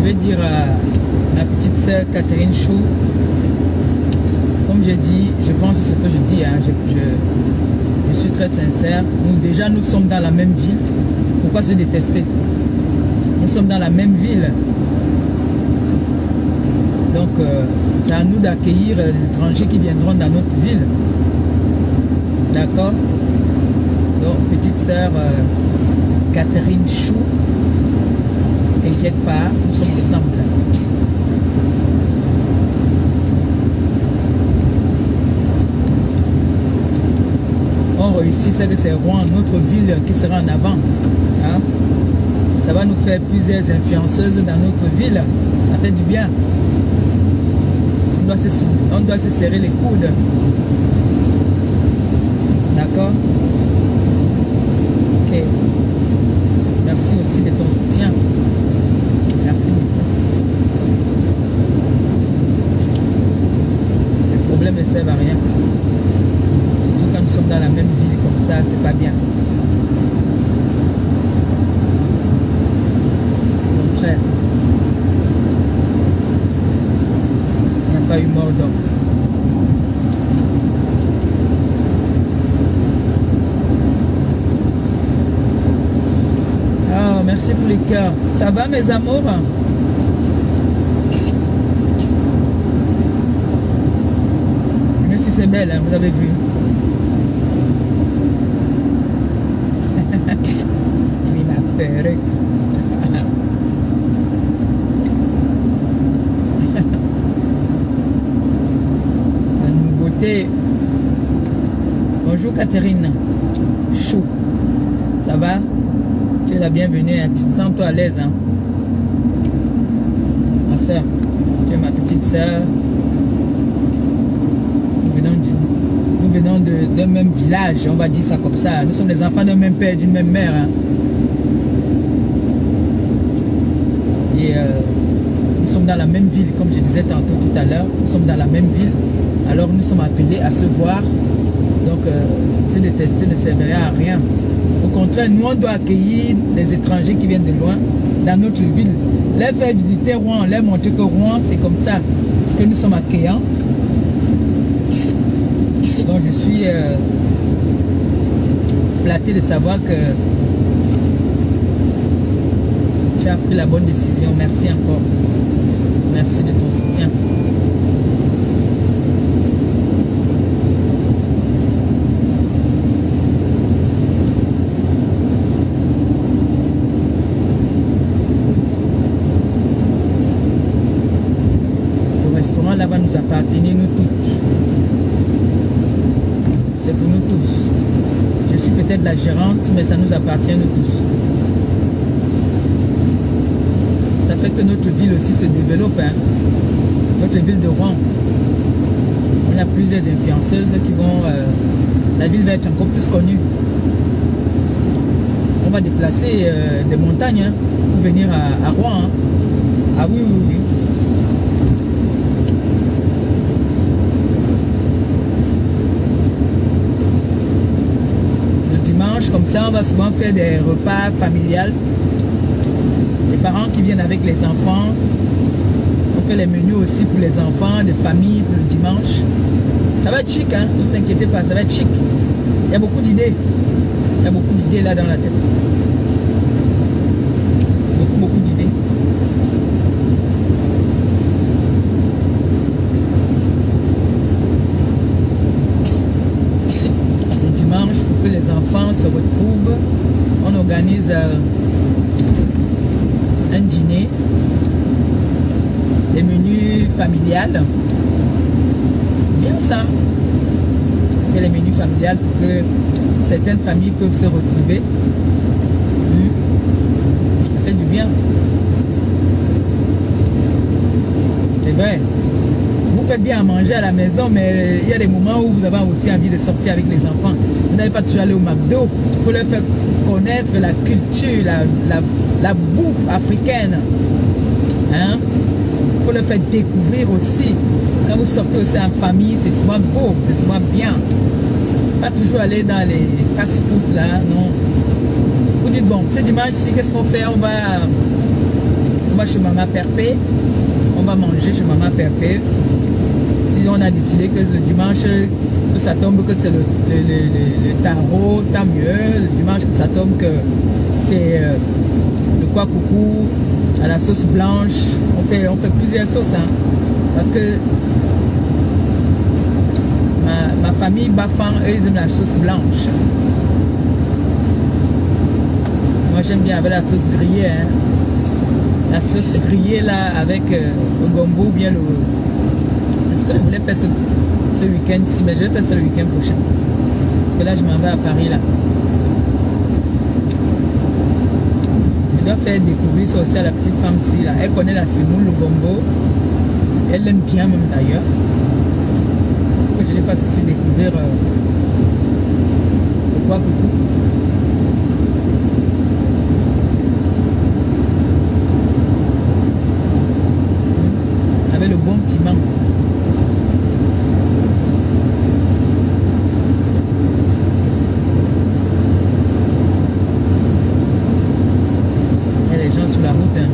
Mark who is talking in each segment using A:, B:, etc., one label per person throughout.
A: vais dire à ma petite sœur Catherine Chou, comme je dis, je pense ce que je dis, hein, je suis très sincère. Nous sommes dans la même ville. Pourquoi se détester? Nous sommes dans la même ville. Donc, c'est à nous d'accueillir les étrangers qui viendront dans notre ville. D'accord? Donc, petite sœur Catherine Chou, t'inquiète pas, nous sommes ensemble. Or, ici, c'est que c'est Rouen, notre ville, qui sera en avant. Hein? Ça va nous faire plusieurs influenceuses dans notre ville. Ça fait du bien. On doit se serrer les coudes. D'accord? Ok. Merci aussi de ton soutien. Merci beaucoup. Les problèmes ne servent à rien. Surtout quand nous sommes dans la même ville comme ça, c'est pas bien. Au contraire. Il n'y a pas eu mort d'homme. Ah, merci pour les cœurs. Ça va mes amours? Je me suis fait belle, hein, vous avez vu. J'ai mis ma perruque. La nouveauté. Bonjour Catherine Chou. Ça va? Tu es la bienvenue, hein. Tu te sens toi à l'aise, hein? Ma soeur, tu es ma petite soeur. Nous venons d'un même village, on va dire ça comme ça. Nous sommes les enfants d'un même père, d'une même mère, hein. Et nous sommes dans la même ville, comme je disais tantôt tout à l'heure. Nous sommes dans la même ville, alors nous sommes appelés à se voir. Donc, se détester ne servirait à rien. Au contraire, nous, on doit accueillir les étrangers qui viennent de loin dans notre ville. Les faire visiter Rouen, leur montrer que Rouen, c'est comme ça, que nous sommes accueillants. Donc, je suis flatté de savoir que tu as pris la bonne décision. Merci encore. Merci de ton soutien. Là-bas nous appartenir nous toutes. C'est pour nous tous. Je suis peut-être la gérante, mais ça nous appartient nous tous. Ça fait que notre ville aussi se développe, hein. Notre ville de Rouen. On a plusieurs influenceuses qui vont... la ville va être encore plus connue. On va déplacer des montagnes, hein, pour venir à Rouen, hein. Ah oui, oui, oui. Comme ça, on va souvent faire des repas familiales. Les parents qui viennent avec les enfants. On fait les menus aussi pour les enfants, de famille, pour le dimanche. Ça va être chic, hein? Ne vous inquiétez pas, ça va être chic. Il y a beaucoup d'idées. Il y a beaucoup d'idées là dans la tête. Beaucoup d'idées. Pour que les enfants se retrouvent, on organise un dîner, des menus familiales. C'est bien ça. On fait les menus familiales pour que certaines familles peuvent se retrouver. Ça fait du bien. C'est vrai. Vous faites bien à manger à la maison, mais il y a des moments où vous avez aussi envie de sortir avec les enfants. Vous n'avez pas toujours aller au McDo. Il faut leur faire connaître la culture, la bouffe africaine. Hein? Il faut leur faire découvrir aussi. Quand vous sortez aussi en famille, c'est souvent beau, c'est souvent bien. Pas toujours aller dans les fast-food là, non. Vous dites, bon, ce dimanche-ci, qu'est-ce qu'on fait? On va chez Maman Perpé. On va manger chez Maman Perpé. Si on a décidé que le dimanche, que ça tombe, que c'est le tarot, tant mieux. Le dimanche que ça tombe, que c'est le quoi coucou à la sauce blanche. On fait plusieurs sauces. Hein, parce que ma famille Bafang, eux, ils aiment la sauce blanche. Moi, j'aime bien avec la sauce grillée. Hein. La sauce grillée là, avec le gombo ou bien le... Est-ce que je voulais faire ce week-end-ci, mais je vais faire ça le week-end prochain. Parce que là, je m'en vais à Paris là. Je dois faire découvrir ça aussi à la petite femme-ci là. Elle connaît la semoule, le gombo. Elle l'aime bien même d'ailleurs. Je les fasse aussi découvrir le quoi coucou. Avec le bon piment. Et les gens sur la route. Hein.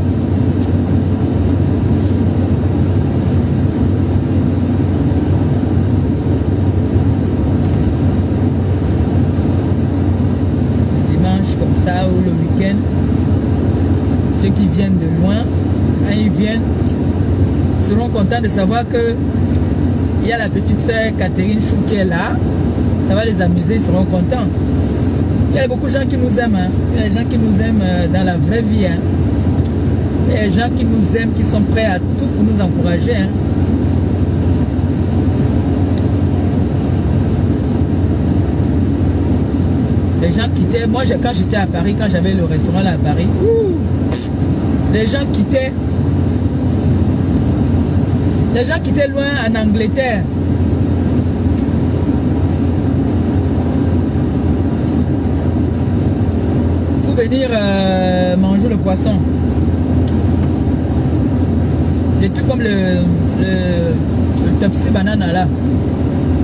A: Comme ça, ou le week-end, ceux qui viennent de loin, quand ils viennent, seront contents de savoir que il y a la petite sœur Catherine Chou qui est là. Ça va les amuser, ils seront contents. Il y a beaucoup de gens qui nous aiment. Hein. Il y a des gens qui nous aiment dans la vraie vie. Hein. Il y a des gens qui nous aiment, qui sont prêts à tout pour nous encourager. Hein. Les gens quittaient, moi quand j'étais à Paris, quand j'avais le restaurant là à Paris, les gens quittaient loin en Angleterre. Pour venir manger le poisson. Des trucs comme le Topsy Banana là.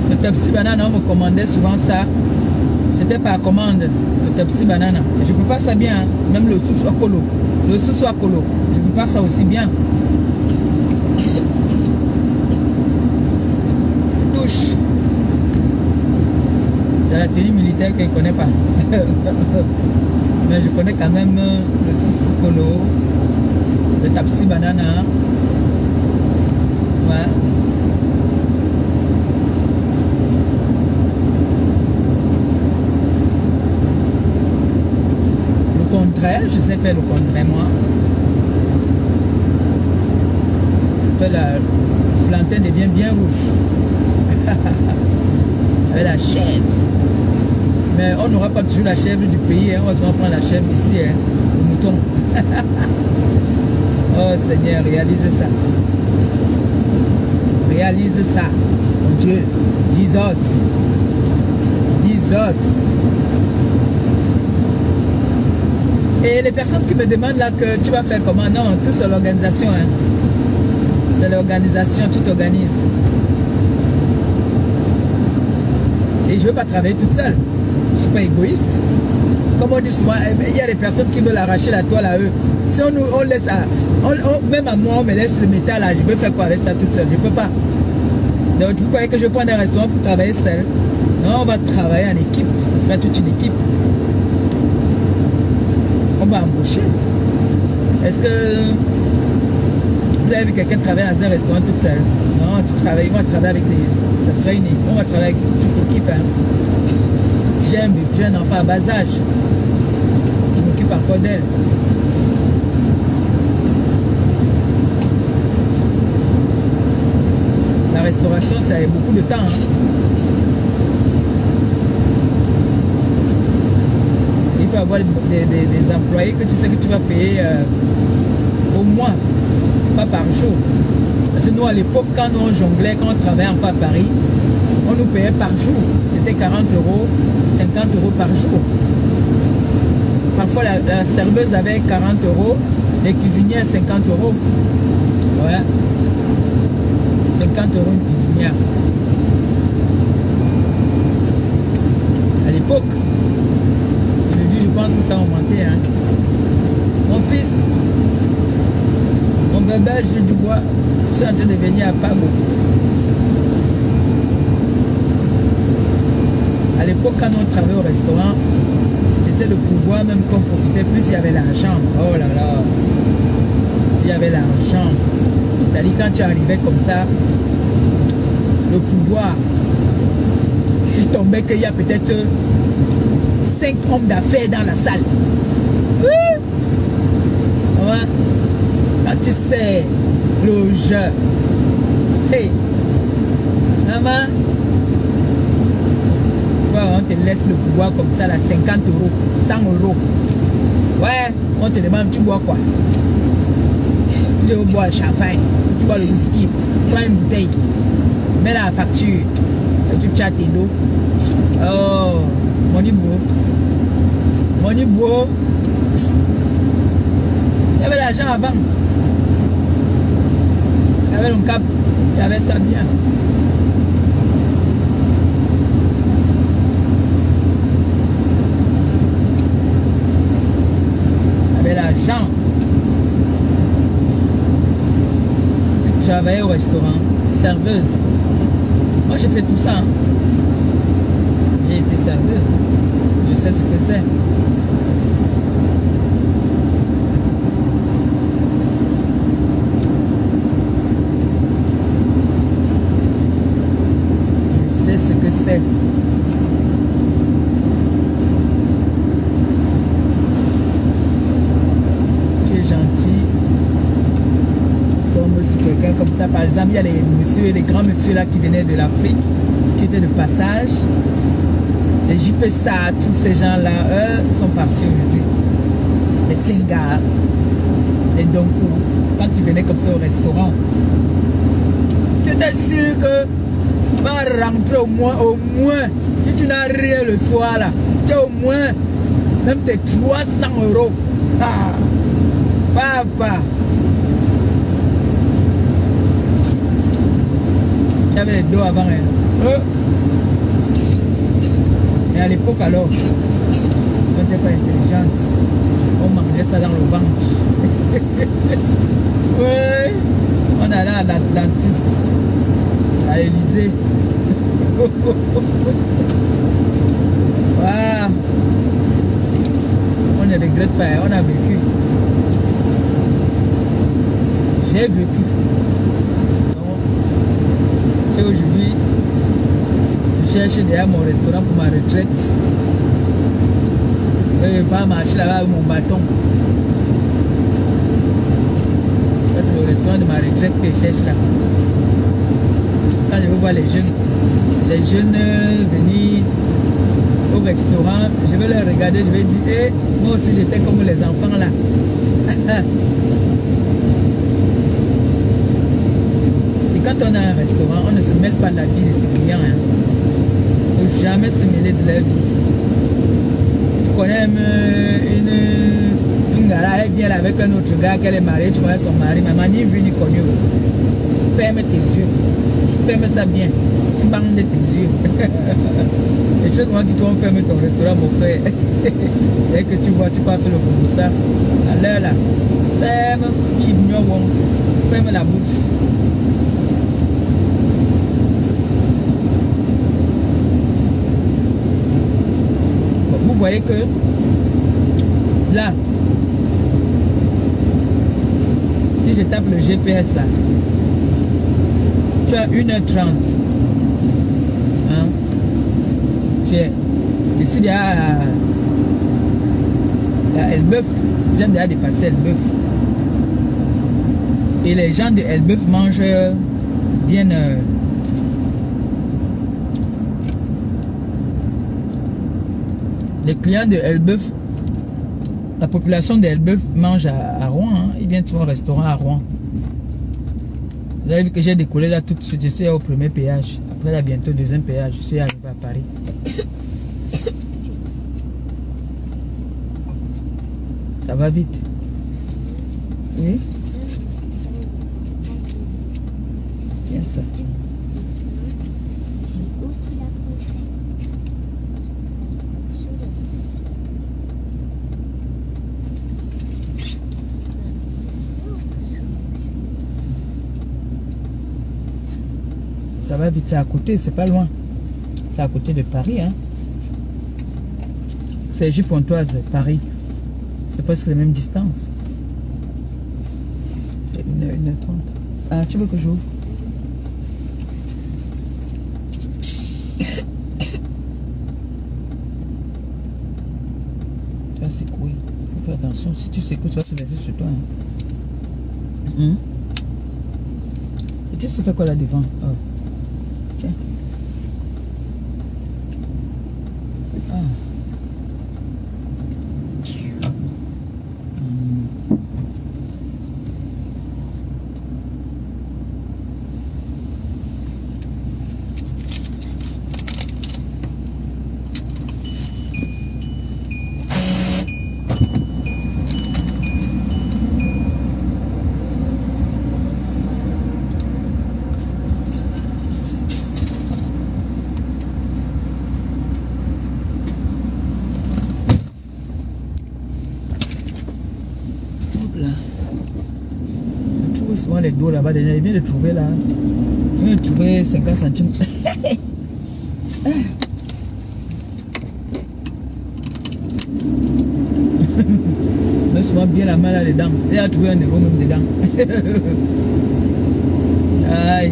A: Le Topsy Banana, on me commandait souvent ça. C'était par commande, le Topsy Banana. Je ne peux pas ça bien, hein. Même le sous colo. Le sous colo, je ne peux pas ça aussi bien. Je touche. C'est la tenue militaire que je ne connais pas. Mais je connais quand même le sous colo, le Topsy Banana. Ouais. Je sais faire le contraire moi. Le plantain devient bien rouge. Avec la chèvre. Mais on n'aura pas toujours la chèvre du pays. Hein. On va souvent prendre la chèvre d'ici. Hein. Le mouton. Oh Seigneur, réalise ça. Réalise ça. Mon Dieu. Jesus. Jesus. Et les personnes qui me demandent là que tu vas faire comment? Non, tout c'est l'organisation. Hein. C'est l'organisation, tu t'organises. Et je ne veux pas travailler toute seule. Je ne suis pas égoïste. Comme on dit souvent, il y a des personnes qui veulent arracher la toile à eux. Si on laisse, même à moi, on me laisse le métal là, je peux faire quoi avec ça toute seule? Je ne peux pas. Donc vous croyez que je vais prendre un restaurant pour travailler seul? Non, on va travailler en équipe. Ça sera toute une équipe. On va embaucher. Est-ce que vous avez vu quelqu'un travailler dans un restaurant toute seule? Non, tu travailles, on va travailler avec les... Ça sera on va travailler avec toute l'équipe. Hein. J'ai un enfant à bas âge. Je m'occupe encore d'elle. La restauration, ça a beaucoup de temps. Hein. Il faut avoir des employés que tu sais que tu vas payer au mois, pas par jour. Parce que nous, à l'époque, quand on jonglait, quand on travaillait encore à Paris, on nous payait par jour. C'était 40 €, 50 € par jour. Parfois, la serveuse avait 40 €, les cuisinières 50 €. Ouais. 50 € une cuisinière. À l'époque, je pense que ça a augmenté. Hein. Mon fils, Mon bébé, je du bois. Je suis en train de venir à Pago. À l'époque, quand on travaillait au restaurant, c'était le pouvoir même qu'on profitait plus, il y avait l'argent. Oh là là. Il y avait l'argent. C'est-à-dire quand tu arrivais comme ça, le pouvoir, il tombait qu'il y a peut-être 5 hommes d'affaires dans la salle. Oui. Ouais. Quand tu sais le jeu. Hey. Maman. Tu vois, on te laisse le pouvoir comme ça, là, 50 euros, 100 euros. Ouais, on te demande, tu bois quoi? Tu veux boire le champagne, tu bois le whisky, prends une bouteille, mets la facture, tu chattes tes dos. Oh, money beau. Money beau. Il y avait l'argent avant. Il y avait le cap, il y avait ça bien. Il y avait l'argent. Tu travaillais au restaurant, serveuse. Moi j'ai fait tout ça. Hein. J'ai été serveuse. Je sais ce que c'est. Je sais ce que c'est. Tu es gentil. Tombe sur quelqu'un comme ça. Par exemple, il y a les messieurs, les grands messieurs là qui venaient de l'Afrique, qui étaient de passage. Les JPSA, tous ces gens-là, eux, sont partis aujourd'hui. Les Senghar, les Donkou, quand ils venaient comme ça au restaurant, tu étais sûr que tu vas rentrer au moins, si tu n'as rien le soir là, tu as au moins même tes 300 euros. Ah, papa. Tu avais les dos avant. Hein. Et à l'époque alors, on n'était pas intelligente. On mangeait ça dans le ventre. Ouais. On allait à l'Atlantiste, à l'Élysée. Wow. On ne regrette pas, on a vécu. J'ai vécu. C'est aujourd'hui. Je cherche derrière mon restaurant pour ma retraite. Je ne vais pas marcher là-bas avec mon bâton. C'est le restaurant de ma retraite que je cherche là. Quand je veux voir les jeunes venir au restaurant, je vais leur regarder, je vais dire, hey, moi aussi j'étais comme les enfants là. Et quand on a un restaurant, on ne se mêle pas de la vie de ses clients. Hein. Il ne faut jamais se mêler de leur vie. Tu connais une gars, elle vient avec un autre gars qu'elle est mariée, tu connais son mari, maman ni vu ni connu. Ferme tes yeux. Ferme ça bien. Tu bandes de tes yeux. Et chaque fois que tu vas fermer ton restaurant, mon frère, et que tu vois, tu peux faire le comme ça. À l'heure là, ferme, ferme la bouche. Vous voyez que là, si je tape le GPS là, tu as 1h30. Hein? Tu es ici, il y a Elbeuf. J'aime déjà dépasser Elbeuf. Et les gens de Elbeuf mangent, viennent. Les clients de Elbeuf, la population de Elbeuf mange à Rouen. Hein? Ils viennent sur un restaurant à Rouen. Vous avez vu que j'ai décollé là tout de suite. Je suis au premier péage. Après là, bientôt deuxième péage. Je suis arrivé à Paris. Ça va vite. Oui. Tiens ça. Ça va vite, c'est à côté, c'est pas loin. C'est à côté de Paris, hein. Cergy-Pontoise, Paris. C'est presque la même distance. 1h30. Ah, tu veux que j'ouvre? Ça, c'est quoi? Il faut faire attention. Si tu sais que ça va se verser sur toi. Hein. Et tu sais faire quoi là devant? Oh. Tiens. Ah. Souvent les dos là-bas déjà, il vient de trouver là. Il vient de trouver 50 centimes. Mais souvent bien la main là-dedans. Il a trouvé 1 euro même dedans. Aïe.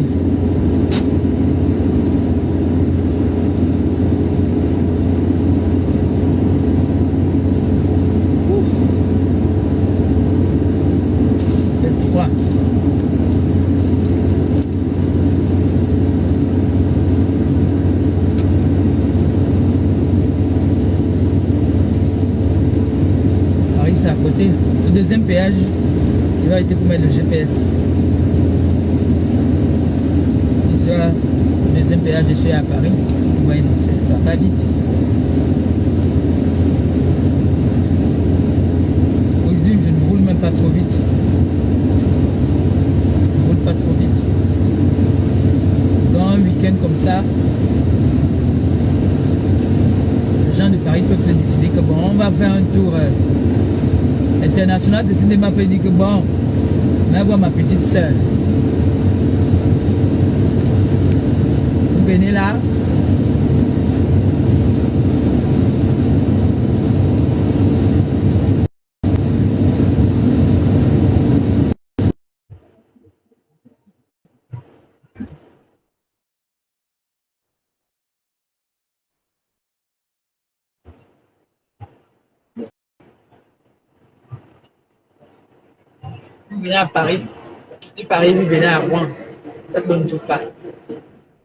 A: Il fait froid. C'est à côté. Le deuxième péage, je vais arrêter pour mettre le GPS. Le deuxième péage, je suis à Paris. Vous voyez, ça va vite. Aujourd'hui, je ne roule même pas trop vite. Je roule pas trop vite. Dans un week-end comme ça, les gens de Paris peuvent se décider que bon, on va faire un tour international de cinéma, peut dire que bon, on va voir ma petite soeur. Vous venez là. Vous venez à Paris. De Paris, vous venez à Rouen. Ça ne trouve pas.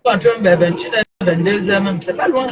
A: Quand tu es vers 21h, 22h même, c'est pas loin.